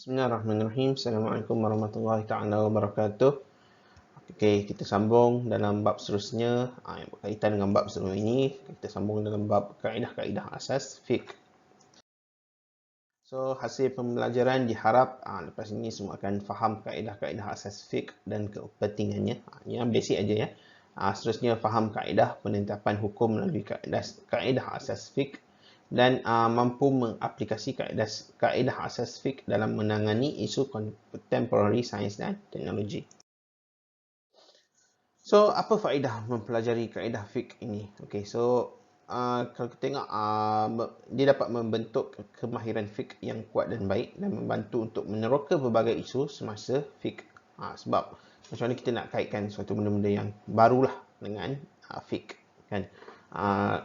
Bismillahirrahmanirrahim. Assalamualaikum warahmatullahi taala wabarakatuh. Okey, kita sambung dalam bab seterusnya yang berkaitan dengan bab sebelum ini. Kita sambung dalam bab kaedah-kaedah asas fiqh. So, hasil pembelajaran diharap lepas ini semua akan faham kaedah-kaedah asas fiqh dan kepentingannya. Yang basic aja ya. Seterusnya faham kaedah penetapan hukum melalui kaedah asas fiqh dan mampu mengaplikasi kaedah asas fiqh dalam menangani isu contemporary sains dan teknologi. So, apa faedah mempelajari kaedah fiqh ini? Okey, so kalau kita tengok dia dapat membentuk kemahiran fiqh yang kuat dan baik dan membantu untuk meneroka berbagai isu semasa fiqh. Sebab macam mana kita nak kaitkan suatu benda-benda yang barulah dengan fiqh, kan?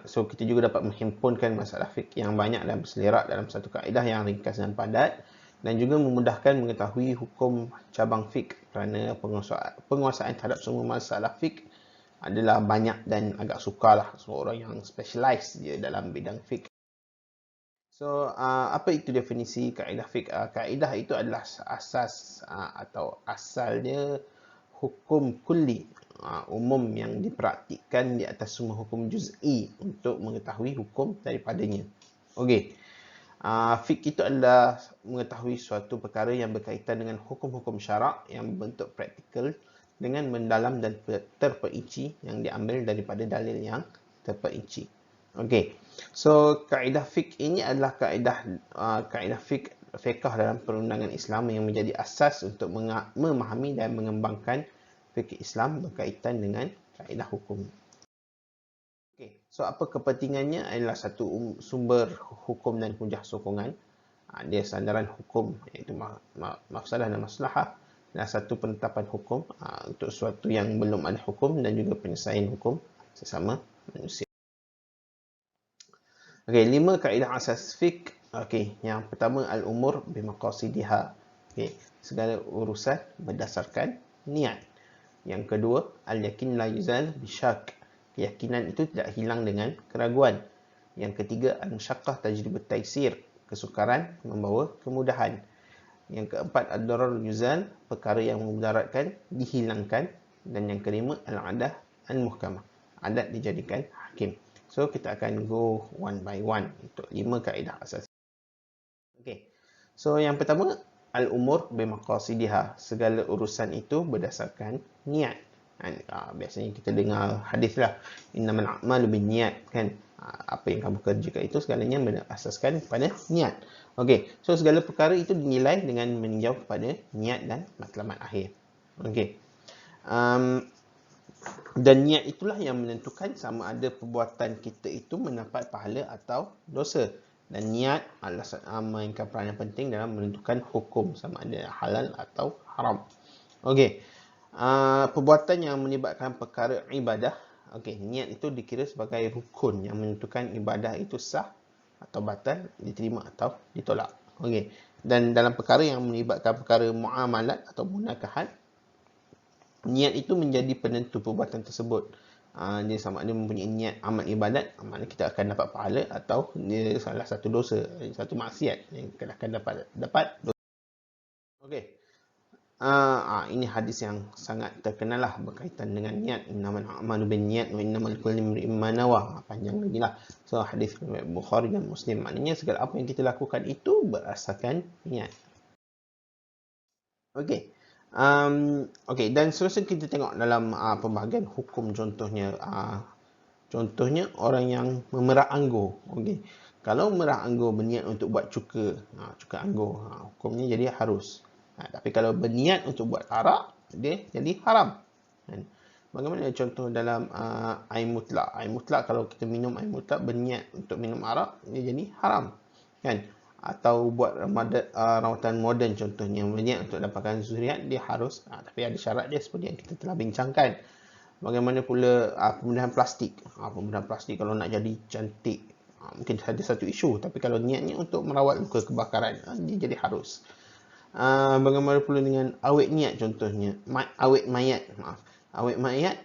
So kita juga dapat menghimpunkan masalah fiqh yang banyak dan berselerak dalam satu kaedah yang ringkas dan padat, dan juga memudahkan mengetahui hukum cabang fiqh kerana penguasaan terhadap semua masalah fiqh adalah banyak dan agak sukarlah seorang yang specialize je dalam bidang fiqh. So, apa itu definisi kaedah fiqh? Kaedah itu adalah asas atau asalnya hukum kulli umum yang dipraktikkan di atas semua hukum juz'i untuk mengetahui hukum daripadanya. Okey. Fiqh itu adalah mengetahui suatu perkara yang berkaitan dengan hukum-hukum syarak yang berbentuk praktikal dengan mendalam dan terperinci yang diambil daripada dalil yang terperinci. Okey. So, kaedah fiqh ini adalah kaedah fiqh dalam perundangan Islam yang menjadi asas untuk memahami dan mengembangkan fiqh Islam berkaitan dengan kaedah hukum. Okey, so apa kepentingannya? Adalah satu sumber hukum dan hujah sokongan. Dia sandaran hukum iaitu mafsadah dan maslahah, dan satu penetapan hukum untuk sesuatu yang belum ada hukum, dan juga penyelesaian hukum sesama manusia. Okey, 5 kaedah asas fiqh. Okey, yang pertama al-umur bimaqasidiha. Okey, segala urusan berdasarkan niat. Yang kedua, al-yakin la yuzal bisyak. Keyakinan itu tidak hilang dengan keraguan. Yang ketiga, al-musyaqqah tajribat taysir. Kesukaran membawa kemudahan. Yang keempat, ad-darar yuzal. Perkara yang memudaratkan dihilangkan. Dan yang kelima, al-adah al-muhkamah. Adat dijadikan hakim. So, kita akan go one by one untuk 5 kaedah asas. Okey. So, yang pertama, al-umur bimaqasidiha. Segala urusan itu berdasarkan niat. Biasanya kita dengar hadis lah, innamal a'malu binniyat, kan? Apa yang kamu kerjakan itu segalanya berasaskan pada niat. Okey. So, segala perkara itu dinilai dengan meninjau kepada niat dan matlamat akhir. Okey. Dan niat itulah yang menentukan sama ada perbuatan kita itu mendapat pahala atau dosa. Dan niat adalah memainkan peranan penting dalam menentukan hukum sama ada halal atau haram. Okey. Perbuatan yang menyebabkan perkara ibadah, okey, niat itu dikira sebagai rukun yang menentukan ibadah itu sah atau batal, diterima atau ditolak. Okey. Dan dalam perkara yang melibatkan perkara muamalat atau munakahat, niat itu menjadi penentu perbuatan tersebut. Dia sama ada mempunyai niat amal ibadat, maknanya kita akan dapat pahala, atau dia salah satu dosa, satu maksiat yang kita akan dapat dosa. Okey. Ini hadis yang sangat terkenal lah berkaitan dengan niat. Innamal a'malu binniyat wa innamal likulli imri'in ma nawa. Panjang lagi lah. So, hadis Bukhari dan Muslim. Maknanya segala apa yang kita lakukan itu berdasarkan niat. Okey. Okey, dan seterusnya kita tengok dalam pembahagian hukum, contohnya orang yang memerah anggur. Okey. Kalau memerah anggur berniat untuk buat cuka anggur, hukumnya jadi harus. Tapi kalau berniat untuk buat arak, dia jadi haram. Bagaimana contoh dalam air mutlak? Air mutlak, kalau kita minum air mutlak berniat untuk minum arak, dia jadi haram, kan? Atau buat rawatan moden contohnya, berniat untuk dapatkan zuriat, dia harus, tapi ada syarat dia seperti yang kita telah bincangkan. Bagaimana pula penggunaan plastik? Penggunaan plastik kalau nak jadi cantik, mungkin ada satu isu, tapi kalau niatnya untuk merawat luka kebakaran, dia jadi harus. Bagaimana pula dengan awet niat contohnya, awet mayat, awet mayat,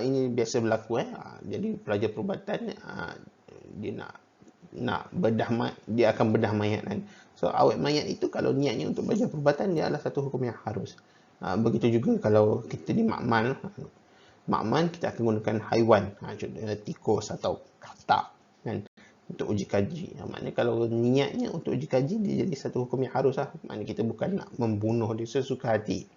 ini biasa berlaku. Jadi pelajar perubatan dia nak nak bedah dia akan bedah mayat kan. So awet mayat itu kalau niatnya untuk belajar perubatan, dia adalah satu hukum yang harus. Begitu juga kalau kita di makmal, kita akan gunakan haiwan, contohnya tikus atau katak kan, untuk uji kaji. Maknanya kalau niatnya untuk uji kaji, dia jadi satu hukum yang harus lah. Maknanya kita bukan nak membunuh dia sesuka hati.